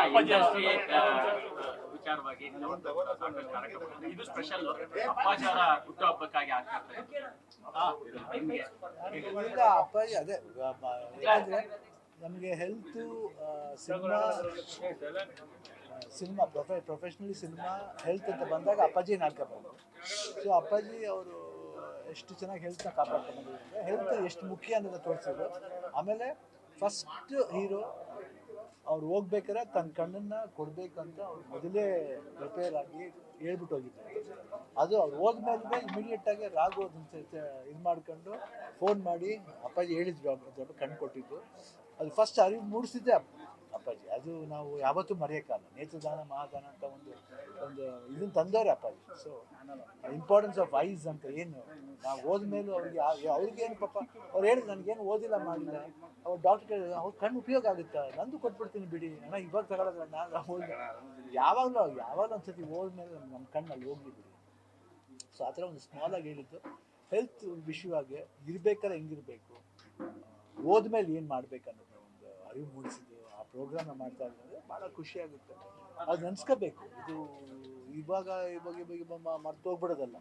Industry ವಿಚಾರವಾಗಿ ಸಾಕಷ್ಟು ಕಾರ್ಯಕ್ರಮ ಇದು ಸ್ಪೆಷಲ್ ಅಪ್ಪಾಜಿ ಅವರ ಹುಟ್ಟುಹಬ್ಬಕ್ಕಾಗಿ ಆಗ್ತಾ ಈಗ ಅಪ್ಪಾಜಿ ಅದೇ ಯಾಕಂದ್ರೆ ನಮಗೆ health cinema professionally cinema health ಅಂತ ಬಂದಾಗ ಅಪ್ಪಾಜಿ ನಾಡ್ಕೋಬಾರ್ದು. ಸೊ ಅಪ್ಪಾಜಿ ಅವರು ಎಷ್ಟು ಚೆನ್ನಾಗಿ ಹೆಲ್ತ್ನ ಕಾಪಾಡ್ಕೊಂಡು ಬಂದಿದ್ದಾರೆ, ಹೆಲ್ತ್ ಎಷ್ಟು ಮುಖ್ಯ ಅನ್ನೋದನ್ನ ತೋರಿಸಿದ್ರು. ಆಮೇಲೆ ಫಸ್ಟ್ ಹೀರೋ ಅವ್ರು ಹೋಗ್ಬೇಕಾದ್ರೆ ತನ್ನ ಕಣ್ಣನ್ನ ಕೊಡ್ಬೇಕಂತ ಅವ್ರು ಮೊದಲೇ ಪ್ರಿಪೇರ್ ಆಗಿ ಹೇಳ್ಬಿಟ್ಟು ಹೋಗಿದ್ದಾರೆ. ಅದು ಅವ್ರು ಹೋದ್ಮೇಲೆ ಇಮಿಡಿಯೇಟ್ ಆಗಿ ರಾಘು ಇದು ಮಾಡ್ಕೊಂಡು ಫೋನ್ ಮಾಡಿ ಅಪ್ಪಾಜಿ ಹೇಳಿದ್ರು, ಕಣ್ಣು ಕೊಟ್ಟಿದ್ದು. ಅದು ಫಸ್ಟ್ ಅರಿವು ಮೂಡಿಸಿದ್ದೆ ಅಪ್ಪಾಜಿ. ಅದು ನಾವು ಯಾವತ್ತೂ ಮರೆಯೋಕ್ಕಲ್ಲ. ನೇತ್ರದಾನ ಮಹಾದಾನ ಅಂತ ಒಂದು ಇದನ್ನು ತಂದವ್ರೆ ಅಪ್ಪಾಜಿ. ಸೊ ಇಂಪಾರ್ಟೆನ್ಸ್ ಆಫ್ ಐಸ್ ಅಂತ ಏನು ನಾವು ಹೋದ್ಮೇಲೂ ಅವ್ರಿಗೇನು ಪಾಪ ಅವ್ರು ಹೇಳಿದ್ರು, ನನಗೇನು ಓದಿಲ್ಲ ಮಾಡಿಲ್ಲ. ಅವ್ರು ಡಾಕ್ಟರ್ ಕೇಳಿದ್ರು, ಅವ್ರ ಕಣ್ಣು ಉಪಯೋಗ ಆಗುತ್ತಾ, ನಂದು ಕೊಟ್ಬಿಡ್ತೀನಿ ಬಿಡಿ ಅಣ್ಣ, ಇವಾಗ ತಗೊಳ್ಳೋದ್ರ ನಾನು ಹೋಗಿ ಯಾವಾಗಲೂ ಒಂದ್ಸತಿ ಹೋದ್ಮೇಲೆ ನಮ್ಮ ಕಣ್ಣಲ್ಲಿ ಹೋಗ್ಲಿ ಬಿಡಿ. ಸೊ ಆ ಥರ ಒಂದು ಸ್ಮಾಲ್ ಆಗಿ ಹೇಳಿದ್ದು. ಹೆಲ್ತ್ ವಿಷಯವಾಗಿ ಇರ್ಬೇಕಾದ್ರೆ ಹೆಂಗಿರ್ಬೇಕು, ಹೋದ್ಮೇಲೆ ಏನು ಮಾಡ್ಬೇಕನ್ನೋದು ಒಂದು ಅರಿವು ಮೂಡಿಸಿದ್ದು ಆ ಪ್ರೋಗ್ರಾಮ್ನ ಮಾಡ್ತಾ ಇದ್ದಾರೆ. ಭಾಳ ಖುಷಿಯಾಗುತ್ತೆ. ಅದು ನೆನ್ಸ್ಕೋಬೇಕು. ಇದು ಇವಾಗ ಮರ್ತೋಗ್ಬಿಡೋದಲ್ಲ.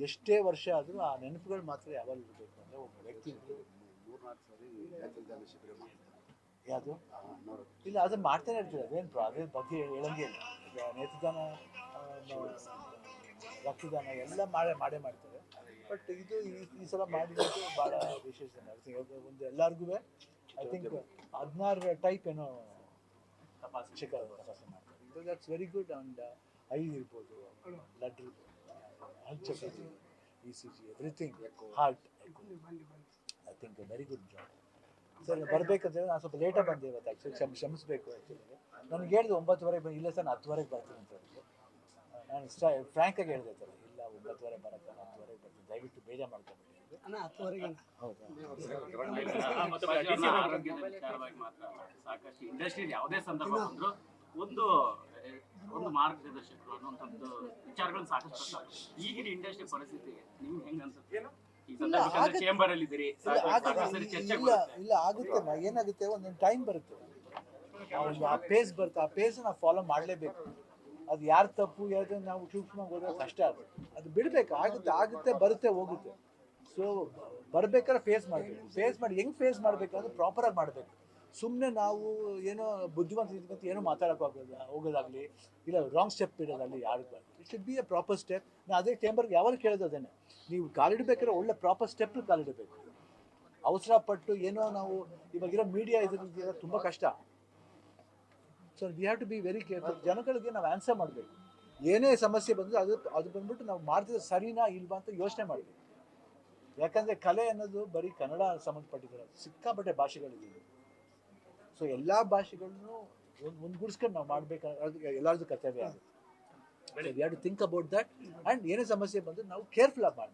ಎಷ್ಟೇ ವರ್ಷ ಆದರೂ ಆ ನೆನಪುಗಳು ಮಾತ್ರ ಯಾವಾಗ ಇರಬೇಕು ಅಂದರೆ ಒಬ್ಬ ವ್ಯಕ್ತಿ ಯಾವುದು ಇಲ್ಲ ಅದನ್ನು ಮಾಡ್ತಾನೆ ಇರ್ತೀವಿ. ಅದ್ರ ಬಗ್ಗೆ ಹೇಳಂಗೆ ಇಲ್ಲ. ನೇತ್ರದಾನ ರಕ್ತದಾನ ಎಲ್ಲ ಮಾಡೇ ಮಾಡ್ತಾರೆ. ಬಟ್ ಇದು ಈ ಸಲ ಮಾಡಿರೋದು ಭಾಳ ವಿಶೇಷ. ಒಂದು ಎಲ್ಲರಿಗೂ ಐ ಥಿಂಕ್ 16 ಟೈಪ್ ಏನೋ ತಪಾಸಣೆ ಮಾಡ್ತಾರೆ. ಇದು that's very good. And eye ಇರ್ಬೋದು, ಬ್ಲಡ್ ಇರ್ಬೋದು, health checkup, ECG, everything, heart. I think very good job. Sir ಬರಬೇಕಂತೇಳಿ ನಾನು ಸ್ವಲ್ಪ ಲೇಟಾಗಿ ಬಂದೆ ಇವತ್ತು. ಆ್ಯಕ್ಚುಲಿ ಕ್ಷಮಿಸಬೇಕು. ಆ್ಯಕ್ಚುಲಿ ನನಗೆ ಹೇಳಿದೆ 9:30 ಬಂದು, ಇಲ್ಲ ಸರ್ ನಾನು 10:30 ಬರ್ತೀನಿ ಅಂತ ಹೇಳಿದ್ರು. ನಾನು ಫ್ರ್ಯಾಂಕಾಗಿ ಹೇಳಿದೆ ಸರ್, ಇಲ್ಲ 9:30 ಬರೋಕ್ಕೆ 10:30 ಬರ್ತೀನಿ, ದಯವಿಟ್ಟು ಬೇಜಾರು ಮಾಡ್ಕೊಬೇಡಿ. ಸಾಕಷ್ಟು ಇಂಡಸ್ಟ್ರಿ ಯಾವುದೇ ಸಂದರ್ಭ ಬಂದ್ರು ಒಂದು ಮಾರ್ಗದರ್ಶಕರು ಅನ್ನುವಂಥದ್ದು ವಿಚಾರಗಳನ್ನ ಸಾಕಷ್ಟು. ಈಗಿನ ಇಂಡಸ್ಟ್ರಿ ಪರಿಸ್ಥಿತಿಗೆ ನಿಮ್ಗೆ ಹೆಂಗ್ ಅನ್ಸುತ್ತೆ? ಚೇಂಬರ್ ಅಲ್ಲಿ ಇದ್ದೀರಿ, ಇಲ್ಲ ಆಗುತ್ತೆ. ಏನಾಗುತ್ತೆ, ಒಂದೊಂದು ಟೈಮ್ ಬರುತ್ತೆ, ಆ ಪೇಸ್ ಬರುತ್ತೆ. ಆ ಪೇಸ್ ನಾವು ಫಾಲೋ ಮಾಡಲೇಬೇಕು. ಅದು ಯಾರು ತಪ್ಪು ಯಾರು ನಾವು ಸೂಕ್ಷ್ಮವಾಗಿ ಹೋದ್ರೆ ಕಷ್ಟ ಆಗುತ್ತೆ. ಅದು ಬಿಡಬೇಕು. ಆಗುತ್ತೆ ಬರುತ್ತೆ ಹೋಗುತ್ತೆ. ಸೊ ಬರ್ಬೇಕಾದ್ರೆ ಫೇಸ್ ಮಾಡಬೇಕು. ಫೇಸ್ ಮಾಡಿ ಹೆಂಗೆ ಫೇಸ್ ಮಾಡಬೇಕು ಅಂದರೆ ಪ್ರಾಪರಾಗಿ ಮಾಡಬೇಕು. ಸುಮ್ಮನೆ ನಾವು ಏನೋ ಬುದ್ಧಿವಂತ ಏನೋ ಹೋಗೋದಾಗಲಿ ಇಲ್ಲ ರಾಂಗ್ ಸ್ಟೆಪ್ ಇಡೋದಾಗಲಿ ಯಾರು it should be A proper step. ನಾನು ಅದೇ ಚೇಂಬರ್ಗೆ ಯಾವಾಗ ಕೇಳೋದು ಅದೇನೆ, ನೀವು ಕಾಲಿಡಬೇಕಾದ್ರೆ ಒಳ್ಳೆ ಪ್ರಾಪರ್ ಸ್ಟೆಪ್ ಕಾಲಿಡಬೇಕು. ಅವಸರ ಪಟ್ಟು ಏನೋ ನಾವು ಇವಾಗಿರೋ ಮೀಡಿಯಾ ಇದರಿಂದ ತುಂಬ ಕಷ್ಟ. So we have to be very careful. ಜನಗಳಿಗೆ ನಾವು ಆನ್ಸರ್ ಮಾಡಬೇಕು. ಏನೇ ಸಮಸ್ಯೆ ಬಂದರೂ ಅದು ಬಂದ್ಬಿಟ್ಟು ನಾವು ಮಾಡ್ತಿದ್ರೆ ಸರಿನಾ ಇಲ್ವಾ ಅಂತ ಯೋಚನೆ ಮಾಡಬೇಕು. ಯಾಕಂದರೆ ಕಲೆ ಅನ್ನೋದು ಬರೀ ಕನ್ನಡ ಸಂಬಂಧಪಟ್ಟಿದ್ದಾರೆ, ಸಿಕ್ಕಾಪಟ್ಟೆ ಭಾಷೆಗಳಿದೆ. ಸೊ ಎಲ್ಲ ಭಾಷೆಗಳನ್ನು ಒಂದ್ಗೂಡಿಸ್ಕೊಂಡು ನಾವು ಮಾಡಬೇಕಾದ್ರೆ ಎಲ್ಲರದ್ದು ಕರ್ತವ್ಯ ಆಗುತ್ತೆ. We have to think about that. And ಏನೇ ಸಮಸ್ಯೆ ಬಂದರೂ ನಾವು ಕೇರ್ಫುಲ್ ಆಗಿ ಮಾಡಿ